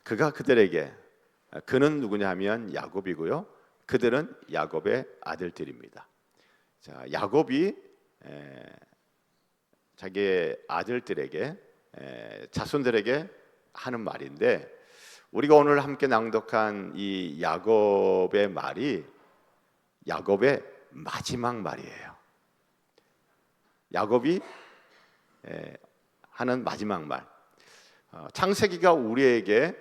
그가 그들에게, 그는 누구냐 하면 야곱이고요. 그들은 야곱의 아들들입니다. 자, 야곱이 자기의 아들들에게, 자손들에게 하는 말인데, 우리가 오늘 함께 낭독한 이 야곱의 말이 야곱의 마지막 말이에요. 야곱이 하는 마지막 말, 창세기가 우리에게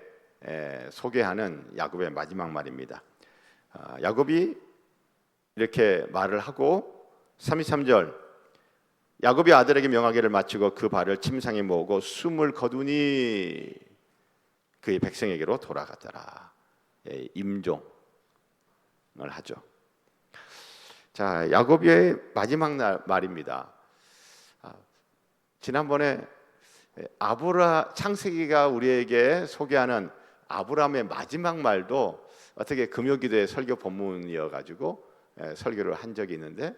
소개하는 야곱의 마지막 말입니다. 야곱이 이렇게 말을 하고 33절, 야곱이 아들에게 명하기를 마치고 그 발을 침상에 모으고 숨을 거두니 그의 백성에게로 돌아갔더라. 임종을 하죠. 자, 야곱의 마지막 말입니다. 지난번에 창세기가 우리에게 소개하는 아브라함의 마지막 말도 어떻게 금요기도의 설교 본문이어가지고 설교를 한 적이 있는데,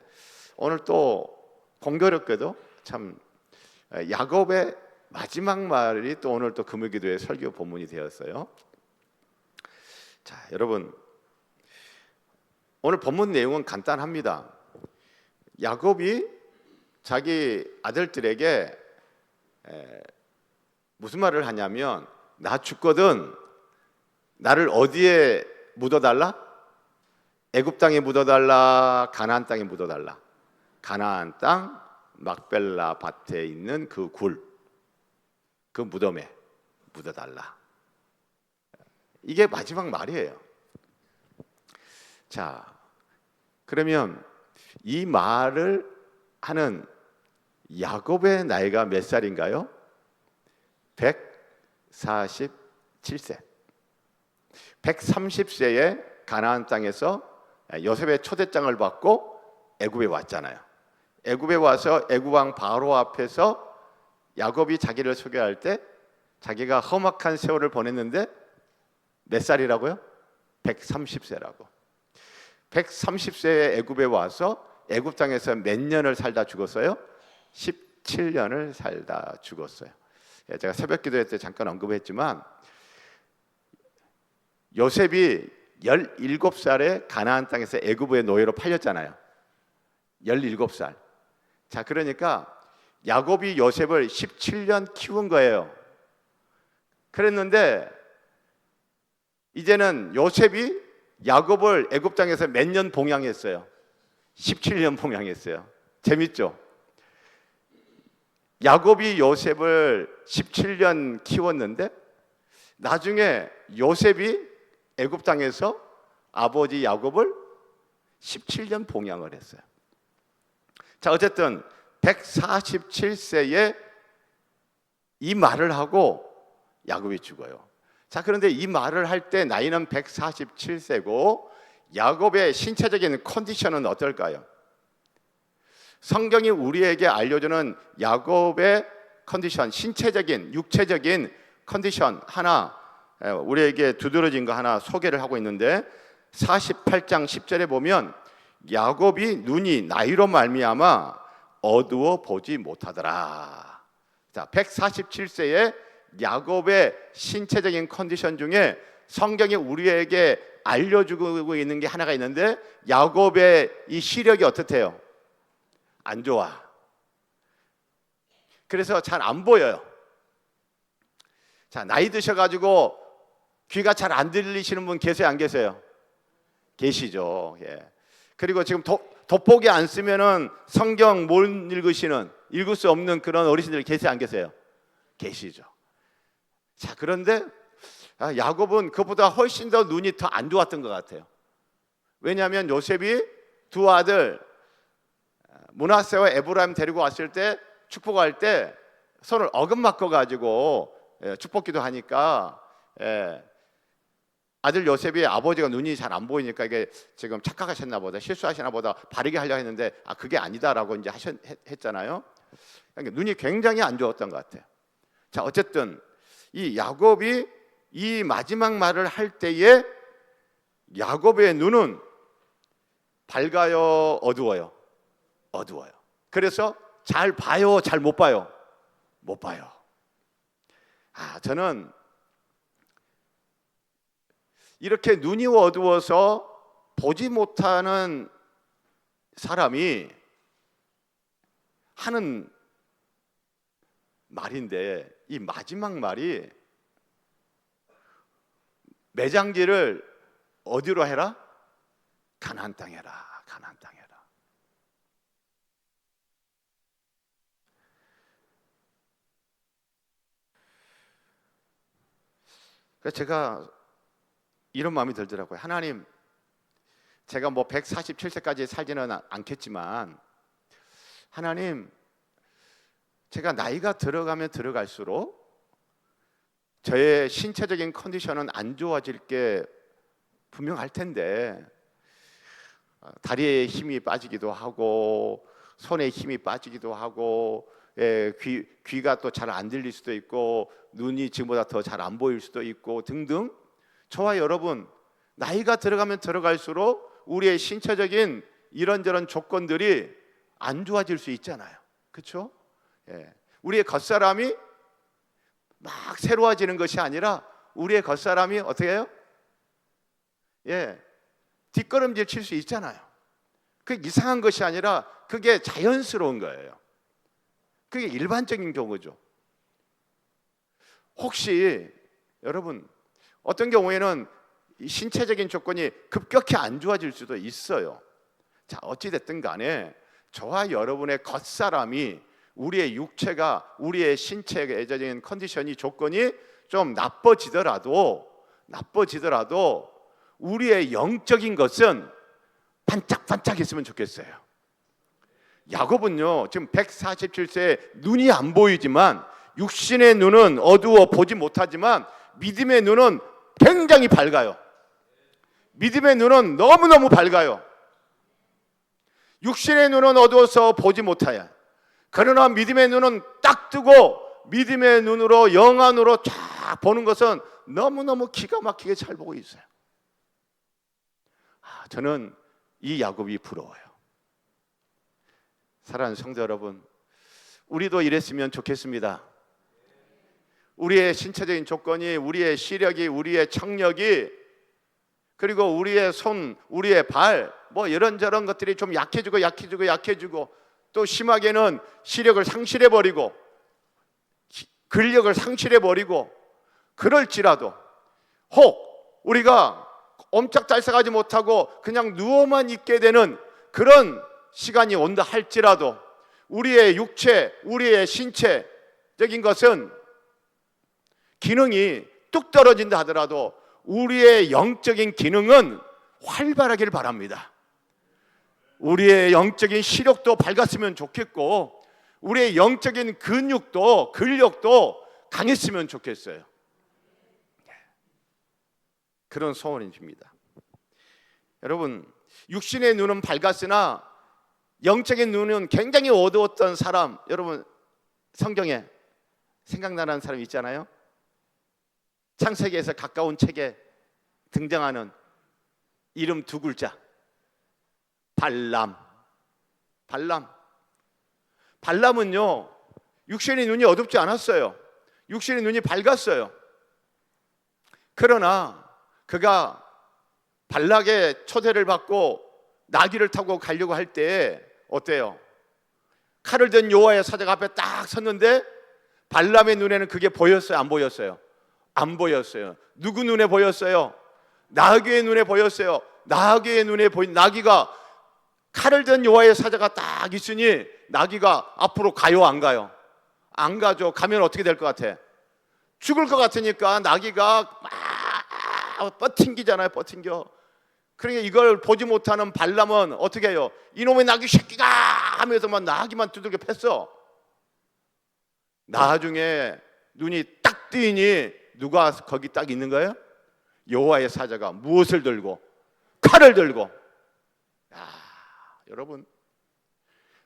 오늘 또 공교롭게도 참 야곱의 마지막 말이 또 오늘 또 금요기도의 설교 본문이 되었어요. 자, 여러분, 오늘 본문 내용은 간단합니다. 야곱이 자기 아들들에게 무슨 말을 하냐면, 나 죽거든 나를 어디에 묻어달라? 애굽 땅에 묻어달라? 가나안 땅에 묻어달라? 가나안 땅 막벨라 밭에 있는 그 무덤에 묻어달라. 이게 마지막 말이에요. 자, 그러면 이 말을 하는 야곱의 나이가 몇 살인가요? 147세. 130세에 가나안 땅에서 요셉의 초대장을 받고 애굽에 왔잖아요. 애굽에 와서 애굽 왕 바로 앞에서 야곱이 자기를 소개할 때 자기가 험악한 세월을 보냈는데 몇 살이라고요? 130세라고. 130세에 애굽에 와서 애굽 땅에서 몇 년을 살다 죽었어요? 17년을 살다 죽었어요. 제가 새벽 기도회 때 잠깐 언급했지만, 요셉이 17살에 가나안 땅에서 애굽의 노예로 팔렸잖아요. 17살. 자, 그러니까 야곱이 요셉을 17년 키운 거예요. 그랬는데 이제는 요셉이 야곱을 애굽 땅에서 몇 년 봉양했어요? 17년 봉양했어요. 재밌죠? 야곱이 요셉을 17년 키웠는데 나중에 요셉이 애굽 땅에서 아버지 야곱을 17년 봉양을 했어요. 자, 어쨌든 147세에 이 말을 하고 야곱이 죽어요. 자, 그런데 이 말을 할 때 나이는 147세고 야곱의 신체적인 컨디션은 어떨까요? 성경이 우리에게 알려주는 야곱의 컨디션, 신체적인, 육체적인 컨디션 하나, 우리에게 두드러진 거 하나 소개를 하고 있는데, 48장 10절에 보면 야곱이 눈이 나이로 말미암아 어두워 보지 못하더라. 자, 147세에 야곱의 신체적인 컨디션 중에 성경이 우리에게 알려주고 있는 게 하나가 있는데, 야곱의 이 시력이 어떻대요? 안 좋아. 그래서 잘 안 보여요. 자, 나이 드셔가지고 귀가 잘 안 들리시는 분 계세요, 안 계세요? 계시죠. 예. 그리고 지금 돋보기 안 쓰면은 성경 못 읽을 수 없는 그런 어르신들 계세요, 안 계세요? 계시죠. 자, 그런데 야곱은 그보다 훨씬 더 눈이 더 안 좋았던 것 같아요. 왜냐하면 요셉이 두 아들 므낫세와 에브라임 데리고 왔을 때, 축복할 때 손을 어금맞고 가지고 축복기도 하니까, 아들 요셉이 아버지가 눈이 잘 안 보이니까 이게 지금 착각하셨나 보다, 실수하시나 보다, 바르게 하려 했는데 그게 아니다라고 이제 했잖아요. 그러니까 눈이 굉장히 안 좋았던 것 같아요. 자, 어쨌든 이 야곱이 이 마지막 말을 할 때에 야곱의 눈은 밝아요, 어두워요? 어두워요. 그래서 잘 봐요, 잘 못 봐요? 못 봐요. 저는 이렇게 눈이 어두워서 보지 못하는 사람이 하는 말인데, 이 마지막 말이 매장지를 어디로 해라? 가나안 땅에 해라. 가나안 땅에 해라. 그래서 제가 이런 마음이 들더라고요. 하나님, 제가 뭐 147세까지 살지는 않겠지만 하나님, 제가 나이가 들어가면 들어갈수록 저의 신체적인 컨디션은 안 좋아질 게 분명할 텐데, 다리에 힘이 빠지기도 하고 손에 힘이 빠지기도 하고, 귀가 또 잘 안 들릴 수도 있고, 눈이 지금보다 더 잘 안 보일 수도 있고 등등, 저와 여러분 나이가 들어가면 들어갈수록 우리의 신체적인 이런저런 조건들이 안 좋아질 수 있잖아요. 그렇죠? 우리의 겉사람이 막 새로워지는 것이 아니라 우리의 겉사람이 어떻게 해요? 뒷걸음질 칠 수 있잖아요. 그게 이상한 것이 아니라 그게 자연스러운 거예요. 그게 일반적인 경우죠. 혹시 여러분 어떤 경우에는 신체적인 조건이 급격히 안 좋아질 수도 있어요. 자, 어찌 됐든 간에 저와 여러분의 겉사람이, 우리의 육체가, 우리의 신체적인 컨디션이, 조건이 좀 나빠지더라도 우리의 영적인 것은 반짝반짝했으면 좋겠어요. 야곱은요, 지금 147세 눈이 안 보이지만, 육신의 눈은 어두워 보지 못하지만 믿음의 눈은 굉장히 밝아요. 믿음의 눈은 너무너무 밝아요. 육신의 눈은 어두워서 보지 못해요. 그러나 믿음의 눈은 딱 뜨고 믿음의 눈으로, 영안으로 쫙 보는 것은 너무너무 기가 막히게 잘 보고 있어요. 저는 이 야곱이 부러워요. 사랑하는 성도 여러분, 우리도 이랬으면 좋겠습니다. 우리의 신체적인 조건이, 우리의 시력이, 우리의 청력이, 그리고 우리의 손, 우리의 발, 뭐 이런저런 것들이 좀 약해지고 또 심하게는 시력을 상실해버리고 근력을 상실해버리고, 그럴지라도 혹 우리가 옴짝달싹하지 못하고 그냥 누워만 있게 되는 그런 시간이 온다 할지라도, 우리의 육체, 우리의 신체적인 것은 기능이 뚝 떨어진다 하더라도 우리의 영적인 기능은 활발하길 바랍니다. 우리의 영적인 시력도 밝았으면 좋겠고, 우리의 영적인 근육도, 근력도 강했으면 좋겠어요. 그런 소원입니다. 여러분, 육신의 눈은 밝았으나 영적인 눈은 굉장히 어두웠던 사람, 여러분 성경에 생각나는 사람 있잖아요. 창세기에서 가까운 책에 등장하는 이름 두 글자, 발람은요, 육신의 눈이 어둡지 않았어요. 육신의 눈이 밝았어요. 그러나 그가 발락의 초대를 받고 나귀를 타고 가려고 할 때 어때요? 칼을 든 여호와의 사자가 앞에 딱 섰는데 발람의 눈에는 그게 보였어요? 안 보였어요? 안 보였어요. 누구 눈에 보였어요? 나귀의 눈에 보였어요. 나귀의 눈에 보인, 나귀가 칼을 든 여호와의 사자가 딱 있으니 나귀가 앞으로 가요, 안 가요? 안 가죠. 가면 어떻게 될 것 같아? 죽을 것 같으니까 나귀가 막 뻗팅기잖아요. 뻗팅겨. 그러니까 이걸 보지 못하는 발람은 어떻게 해요? 이놈의 나귀 새끼가 하면서 막 나귀만 두들겨 팼어. 나중에 눈이 딱 뜨이니 누가 거기 딱 있는 거예요? 여호와의 사자가 무엇을 들고? 칼을 들고. 여러분,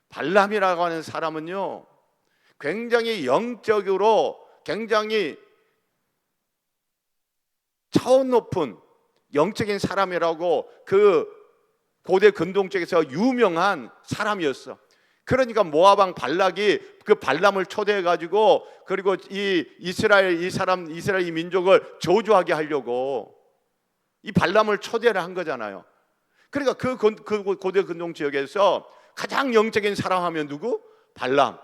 발람이라고 하는 사람은요, 굉장히 영적으로 굉장히 차원 높은 영적인 사람이라고 그 고대 근동 쪽에서 유명한 사람이었어. 그러니까 모압 왕 발락이 그 발람을 초대해 가지고, 그리고 이 이스라엘 이 민족을 저주하게 하려고 이 발람을 초대를 한 거잖아요. 그러니까 그 고대 근동 지역에서 가장 영적인 사람하면 누구? 발람.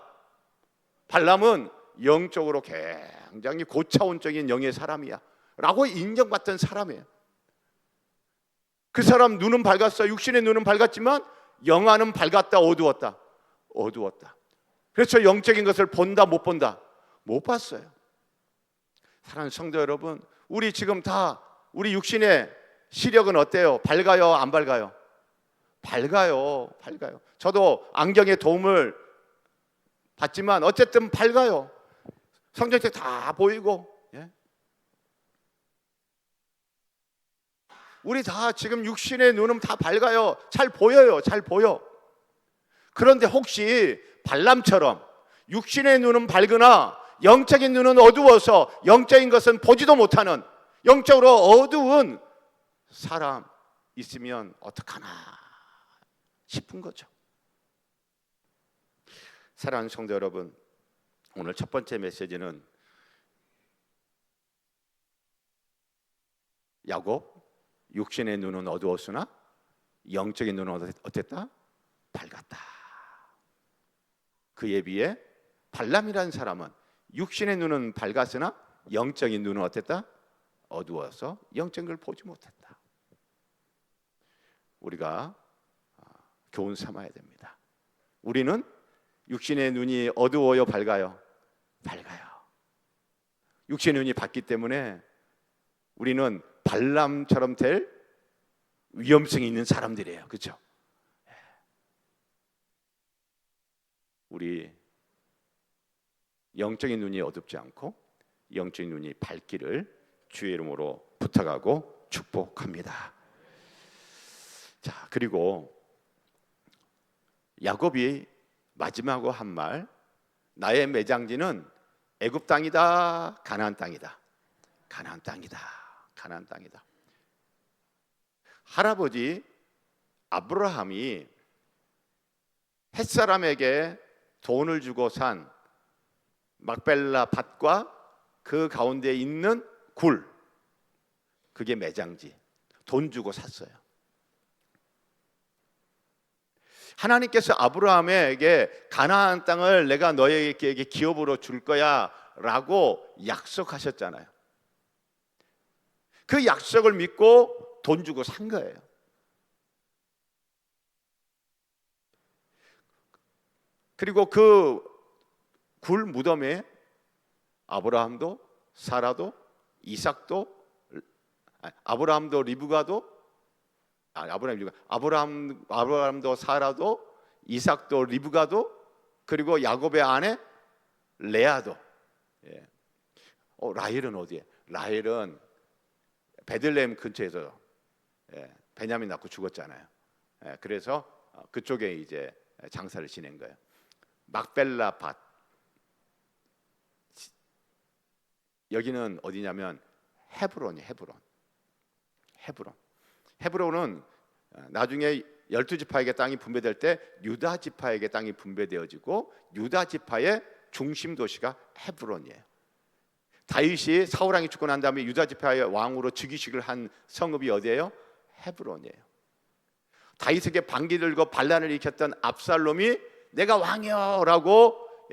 발람은 영적으로 굉장히 고차원적인 영의 사람이야 라고 인정받던 사람이에요. 그 사람 눈은 밝았어. 육신의 눈은 밝았지만 영안은 밝았다, 어두웠다? 어두웠다. 그래서 영적인 것을 본다, 못 본다? 못 봤어요. 사랑하는 성도 여러분, 우리 지금 다 우리 육신의 시력은 어때요? 밝아요, 안 밝아요? 밝아요. 저도 안경의 도움을 받지만 어쨌든 밝아요. 성경책 다 보이고. 예? 우리 다 지금 육신의 눈은 다 밝아요. 잘 보여요. 잘 보여. 그런데 혹시 발람처럼 육신의 눈은 밝으나 영적인 눈은 어두워서 영적인 것은 보지도 못하는 영적으로 어두운 사람 있으면 어떡하나 싶은 거죠. 사랑하는 성도 여러분, 오늘 첫 번째 메시지는 야곱, 육신의 눈은 어두웠으나 영적인 눈은 어땠다? 밝았다. 그에 비해 발람이라는 사람은 육신의 눈은 밝았으나 영적인 눈은 어땠다? 어두워서 영적인 걸 보지 못했다. 우리가 교훈 삼아야 됩니다. 우리는 육신의 눈이 어두워요, 밝아요? 밝아요. 육신의 눈이 밝기 때문에 우리는 발람처럼 될 위험성이 있는 사람들이에요. 그렇죠? 우리 영적인 눈이 어둡지 않고 영적인 눈이 밝기를 주의 이름으로 부탁하고 축복합니다. 자, 그리고 야곱이 마지막으로 한 말, 나의 매장지는 애굽 땅이다, 가나안 땅이다. 가나안 땅이다. 가나안 땅이다. 할아버지 아브라함이 햇사람에게 돈을 주고 산 막벨라 밭과 그 가운데 있는 굴, 그게 매장지. 돈 주고 샀어요. 하나님께서 아브라함에게 가나안 땅을 내가 너에게 기업으로 줄 거야 라고 약속하셨잖아요. 그 약속을 믿고 돈 주고 산 거예요. 그리고 그 굴 무덤에 아브라함도 사라도 이삭도 아브라함도 리브가도 아브라함도 사라도 이삭도 리브가도 그리고 야곱의 아내 레아도. 예. 라헬은 어디에? 라헬은 베들레헴 근처에서 베냐민 낳고 죽었잖아요. 그래서 그쪽에 이제 장사를 지낸 거예요. 막벨라 밭. 여기는 어디냐면 헤브론이에요. 헤브론은 나중에 12지파에게 땅이 분배될 때 유다 지파에게 땅이 분배되어지고 유다 지파의 중심 도시가 헤브론이에요. 다윗이 사울 왕이 죽고 난 다음에 유다 지파의 왕으로 즉위식을 한 성읍이 어디예요? 헤브론이에요. 다윗에게 반기 들고 반란을 일으켰던 압살롬이 내가 왕이여라고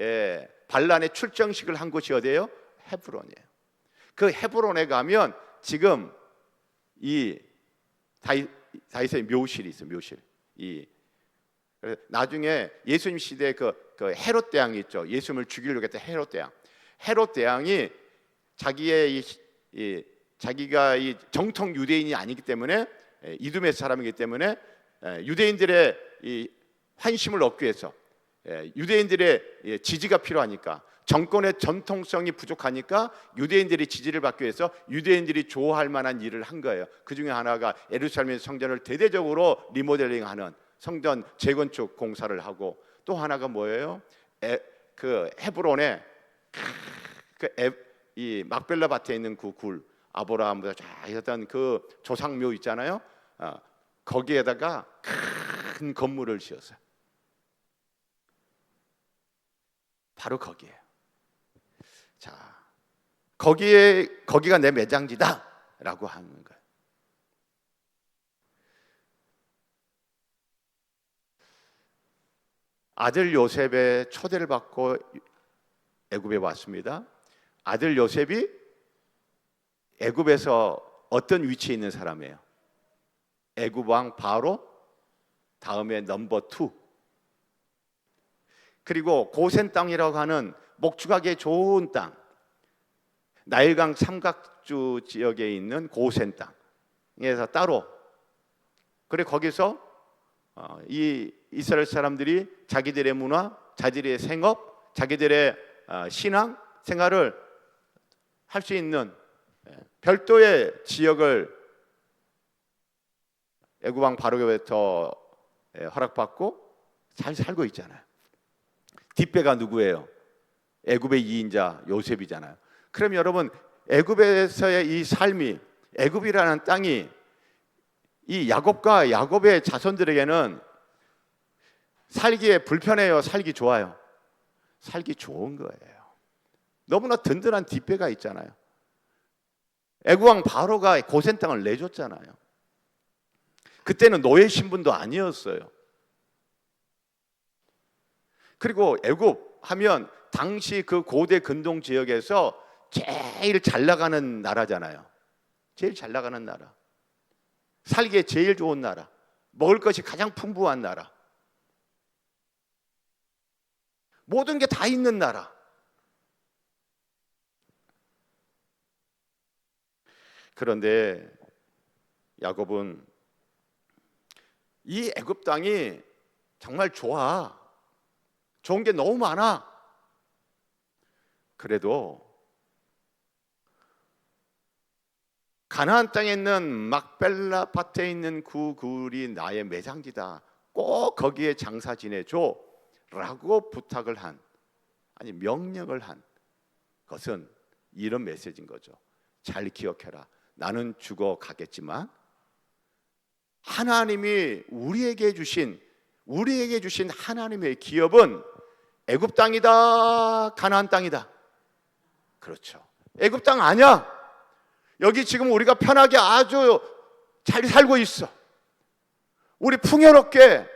반란의 출정식을 한 곳이 어디예요? 헤브론이에요. 그 헤브론에 가면 지금 이 다윗의 묘실이 있어요. 묘실. 나중에 예수님 시대에 그 헤롯 대왕이 있죠. 예수님을 죽이려고 했던 헤롯 대왕. 헤롯 대왕이 자기가 이 정통 유대인이 아니기 때문에 이두메 사람이기 때문에 유대인들의 이 환심을 얻기 위해서 유대인들의 지지가 필요하니까 정권의 전통성이 부족하니까 유대인들이 지지를 받기 위해서 유대인들이 좋아할 만한 일을 한 거예요. 그 중에 하나가 예루살렘 성전을 대대적으로 리모델링하는 성전 재건축 공사를 하고 또 하나가 뭐예요? 그 헤브론에 이 막벨라 밭에 있는 그 굴 아브라함보다 쫙 있었던 그 조상묘 있잖아요. 거기에다가 큰 건물을 지었어요. 바로 거기에요. 자, 거기가 내 매장지다라고 하는 거예요. 아들 요셉의 초대를 받고 애굽에 왔습니다. 아들 요셉이 애굽에서 어떤 위치에 있는 사람이에요? 애굽 왕 바로 다음에 넘버 2. 그리고 고센 땅이라고 하는 목축하기 좋은 땅, 나일강 삼각주 지역에 있는 고센 땅에서 따로, 그래 거기서 이 이스라엘 사람들이 자기들의 문화, 자기들의 생업, 자기들의 신앙 생활을 할 수 있는 별도의 지역을 애굽 왕 바로로부터 허락받고 잘 살고 있잖아요. 뒷배가 누구예요? 애굽의 2인자 요셉이잖아요. 그럼 여러분, 애굽에서의 이 삶이, 애굽이라는 땅이 이 야곱과 야곱의 자손들에게는 살기에 불편해요? 살기 좋아요? 살기 좋은 거예요. 너무나 든든한 뒷배가 있잖아요. 애굽 왕 바로가 고센 땅을 내줬잖아요. 그때는 노예 신분도 아니었어요. 그리고 애굽 하면 당시 그 고대 근동 지역에서 제일 잘 나가는 나라잖아요. 제일 잘 나가는 나라, 살기에 제일 좋은 나라, 먹을 것이 가장 풍부한 나라, 모든 게 다 있는 나라. 그런데 야곱은 이 애굽 땅이 정말 좋아, 좋은 게 너무 많아. 그래도 가나안 땅에 있는 막벨라 밭에 있는 그 굴이 나의 매장지다, 꼭 거기에 장사 지내줘 라고 부탁을 한, 아니 명령을 한 것은 이런 메시지인 거죠. 잘 기억해라. 나는 죽어가겠지만 하나님이 우리에게 주신 하나님의 기업은 애굽 땅이다, 가나안 땅이다. 그렇죠. 애굽 땅 아니야. 여기 지금 우리가 편하게 아주 잘 살고 있어. 우리 풍요롭게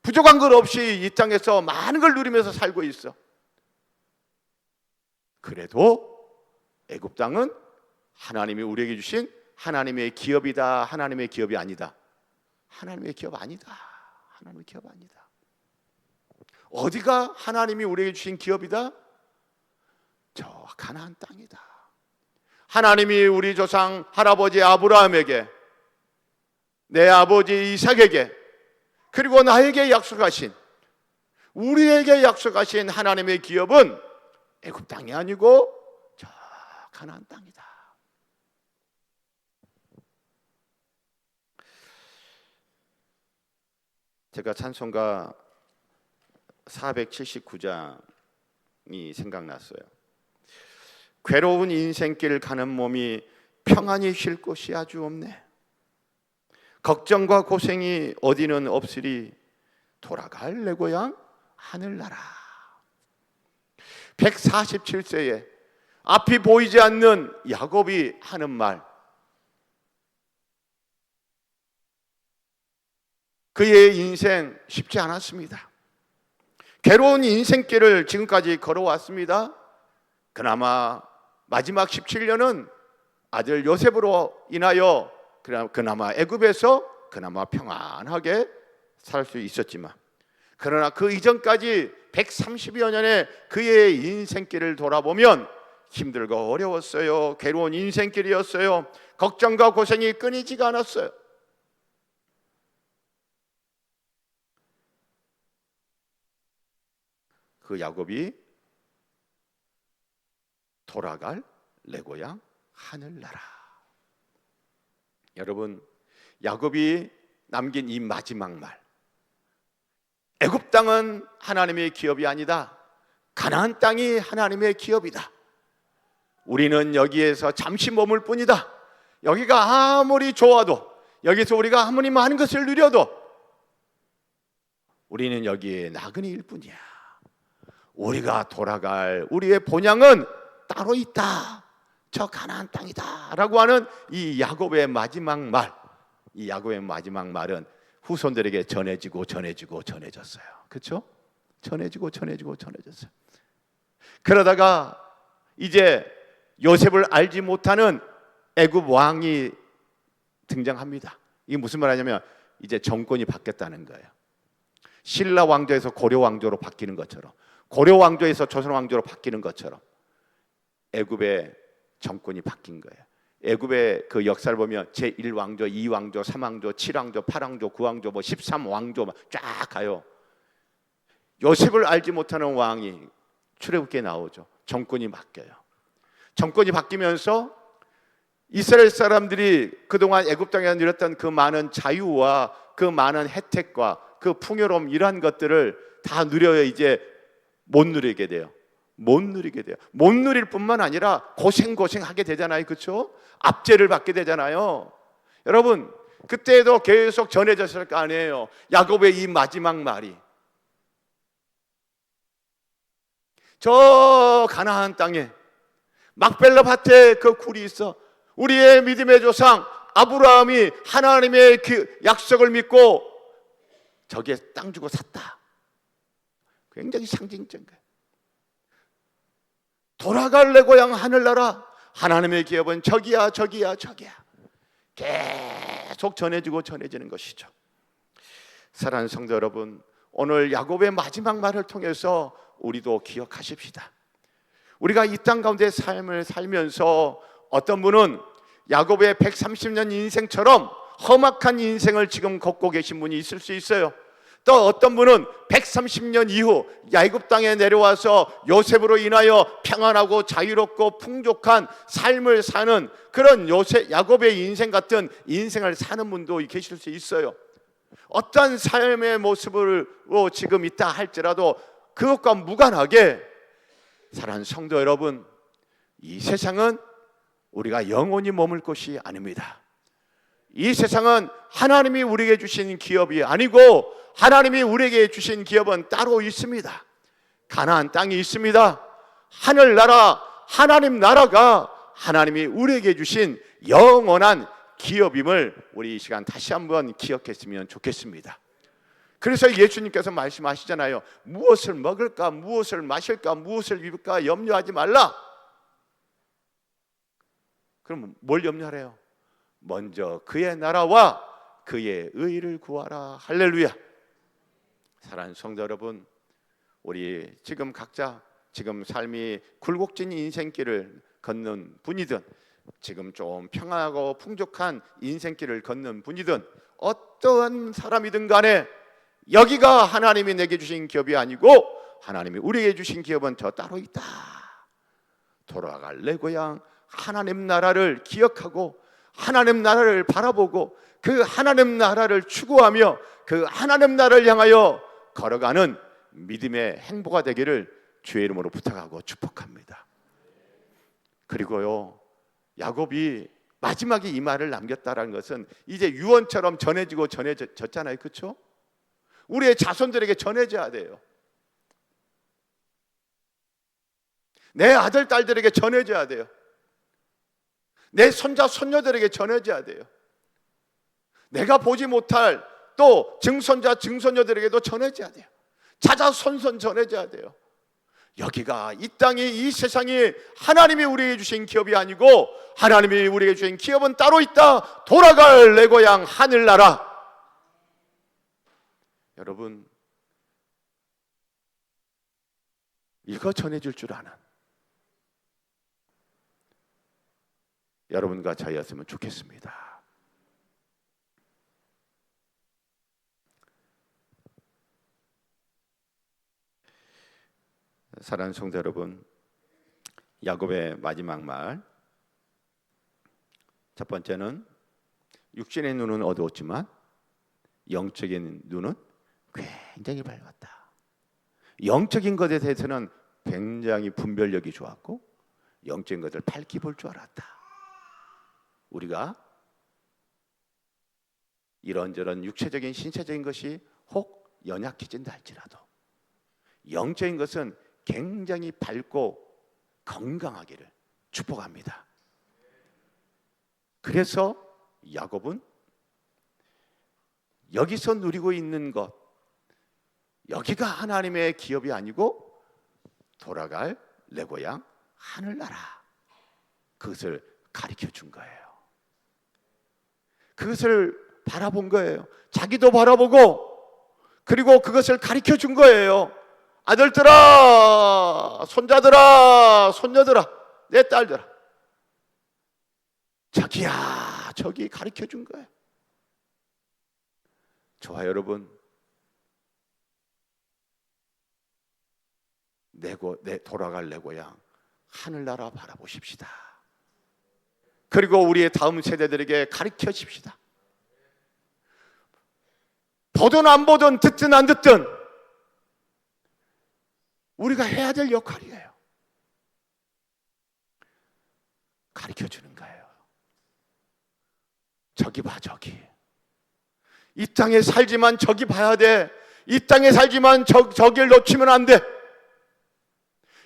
부족한 것 없이 이 땅에서 많은 걸 누리면서 살고 있어. 그래도 애굽 땅은 하나님이 우리에게 주신 하나님의 기업이다. 하나님의 기업이 아니다. 하나님의 기업 아니다. 하나님의 기업 아니다. 어디가 하나님이 우리에게 주신 기업이다? 저 가나안 땅이다. 하나님이 우리 조상 할아버지 아브라함에게, 내 아버지 이삭에게, 그리고 나에게 약속하신, 우리에게 약속하신 하나님의 기업은 애굽 땅이 아니고 저 가나안 땅이다. 제가 찬송가 479장이 생각났어요. 괴로운 인생길 가는 몸이 평안히 쉴 곳이 아주 없네. 걱정과 고생이 어디는 없으리 돌아갈 내 고향 하늘나라. 147세에 앞이 보이지 않는 야곱이 하는 말, 그의 인생 쉽지 않았습니다. 괴로운 인생길을 지금까지 걸어왔습니다. 그나마 마지막 17년은 아들 요셉으로 인하여 그나마 애굽에서 그나마 평안하게 살 수 있었지만, 그러나 그 이전까지 130여 년의 그의 인생길을 돌아보면 힘들고 어려웠어요. 괴로운 인생길이었어요. 걱정과 고생이 끊이지가 않았어요. 그 야곱이 돌아갈 내 고향 하늘나라. 여러분, 야곱이 남긴 이 마지막 말, 애굽 땅은 하나님의 기업이 아니다. 가나안 땅이 하나님의 기업이다. 우리는 여기에서 잠시 머물 뿐이다. 여기가 아무리 좋아도, 여기서 우리가 아무리 많은 것을 누려도 우리는 여기에 나그네일 뿐이야. 우리가 돌아갈 우리의 본향은 따로 있다. 저 가나안 땅이다 라고 하는 이 야곱의 마지막 말, 이 야곱의 마지막 말은 후손들에게 전해지고 전해졌어요. 그렇죠? 전해졌어요. 그러다가 이제 요셉을 알지 못하는 애굽 왕이 등장합니다. 이게 무슨 말하냐면 이제 정권이 바뀌었다는 거예요. 신라 왕조에서 고려 왕조로 바뀌는 것처럼, 고려 왕조에서 조선 왕조로 바뀌는 것처럼 애굽의 정권이 바뀐 거예요. 애굽의 그 역사를 보면 제1왕조, 2왕조, 3왕조, 7왕조, 8왕조, 9왕조, 13왕조 쫙 가요. 요셉을 알지 못하는 왕이 출애굽기에 나오죠. 정권이 바뀌어요. 정권이 바뀌면서 이스라엘 사람들이 그동안 애굽 땅에 누렸던 그 많은 자유와 그 많은 혜택과 그 풍요로움, 이러한 것들을 다 누려야 이제 못 누리게 돼요. 못 누릴 뿐만 아니라 고생하게 되잖아요. 그렇죠? 압제를 받게 되잖아요. 여러분, 그때도 계속 전해졌을 거 아니에요. 야곱의 이 마지막 말이. 저 가나안 땅에 막벨라 밭에 그 굴이 있어. 우리의 믿음의 조상 아브라함이 하나님의 그 약속을 믿고 저기에 땅 주고 샀다. 굉장히 상징적인 거예요. 돌아갈 내 고향 하늘나라, 하나님의 기업은 저기야. 계속 전해지는 것이죠. 사랑하는 성도 여러분, 오늘 야곱의 마지막 말을 통해서 우리도 기억하십시다. 우리가 이 땅 가운데 삶을 살면서 어떤 분은 야곱의 130년 인생처럼 험악한 인생을 지금 걷고 계신 분이 있을 수 있어요. 또 어떤 분은 130년 이후 애굽 땅에 내려와서 요셉으로 인하여 평안하고 자유롭고 풍족한 삶을 사는 그런 야곱의 인생 같은 인생을 사는 분도 계실 수 있어요. 어떠한 삶의 모습으로 지금 있다 할지라도 그것과 무관하게 사랑하는 성도 여러분, 이 세상은 우리가 영원히 머물 곳이 아닙니다. 이 세상은 하나님이 우리에게 주신 기업이 아니고 하나님이 우리에게 주신 기업은 따로 있습니다. 가나안 땅이 있습니다. 하늘나라, 하나님 나라가 하나님이 우리에게 주신 영원한 기업임을 우리 이 시간 다시 한번 기억했으면 좋겠습니다. 그래서 예수님께서 말씀하시잖아요. 무엇을 먹을까, 무엇을 마실까, 무엇을 입을까 염려하지 말라. 그럼 뭘 염려하래요? 먼저 그의 나라와 그의 의를 구하라. 할렐루야. 사랑하는 성도 여러분, 우리 지금 각자 지금 삶이 굴곡진 인생길을 걷는 분이든 지금 좀 평안하고 풍족한 인생길을 걷는 분이든 어떠한 사람이든 간에 여기가 하나님이 내게 주신 기업이 아니고 하나님이 우리에게 주신 기업은 저 따로 있다. 돌아갈 내 고향 하나님 나라를 기억하고 하나님 나라를 바라보고 그 하나님 나라를 추구하며 그 하나님 나라를 향하여 걸어가는 믿음의 행보가 되기를 주의 이름으로 부탁하고 축복합니다. 그리고요, 야곱이 마지막에 이 말을 남겼다는 것은 이제 유언처럼 전해졌잖아요. 그렇죠? 우리의 자손들에게 전해져야 돼요. 내 아들, 딸들에게 전해져야 돼요. 내 손자, 손녀들에게 전해져야 돼요. 내가 보지 못할 또 증손자, 증손녀들에게도 전해져야 돼요. 자자손손 전해져야 돼요. 여기가 이 땅이, 이 세상이 하나님이 우리에게 주신 기업이 아니고 하나님이 우리에게 주신 기업은 따로 있다. 돌아갈 내 고향 하늘나라. 여러분, 이거 전해줄 줄 아는 여러분과 저희였으면 좋겠습니다. 사랑하는 성도 여러분, 야곱의 마지막 말, 첫 번째는 육신의 눈은 어두웠지만 영적인 눈은 굉장히 밝았다. 영적인 것에 대해서는 굉장히 분별력이 좋았고 영적인 것을 밝히 볼 줄 알았다. 우리가 이런저런 육체적인 신체적인 것이 혹 연약해진다 할지라도 영적인 것은 굉장히 밝고 건강하기를 축복합니다. 그래서 야곱은 여기서 누리고 있는 것, 여기가 하나님의 기업이 아니고 돌아갈 내 고향 하늘나라, 그것을 가르쳐 준 거예요. 그것을 바라본 거예요. 자기도 바라보고 그리고 그것을 가르쳐 준 거예요. 아들들아, 손자들아, 손녀들아, 내 딸들아, 저기야, 저기 가르쳐 준 거예요. 저와 여러분, 돌아갈 내 고향 하늘나라 바라보십시다. 그리고 우리의 다음 세대들에게 가르쳐 줍시다. 보든 안 보든 듣든 안 듣든 우리가 해야 될 역할이에요. 가르쳐 주는 거예요. 저기 봐, 저기. 이 땅에 살지만 저기 봐야 돼. 이 땅에 살지만 저길 놓치면 안 돼.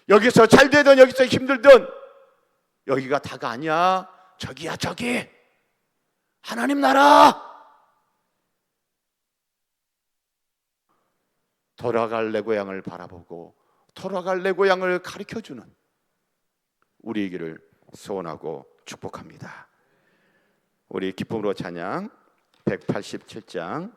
여기서 잘 되든 여기서 힘들든 여기가 다가 아니야. 저기야, 저기. 하나님 나라. 돌아갈 내 고향을 바라보고 돌아갈 내 고향을 가르쳐주는 우리에게를 소원하고 축복합니다. 우리 기쁨으로 찬양 187장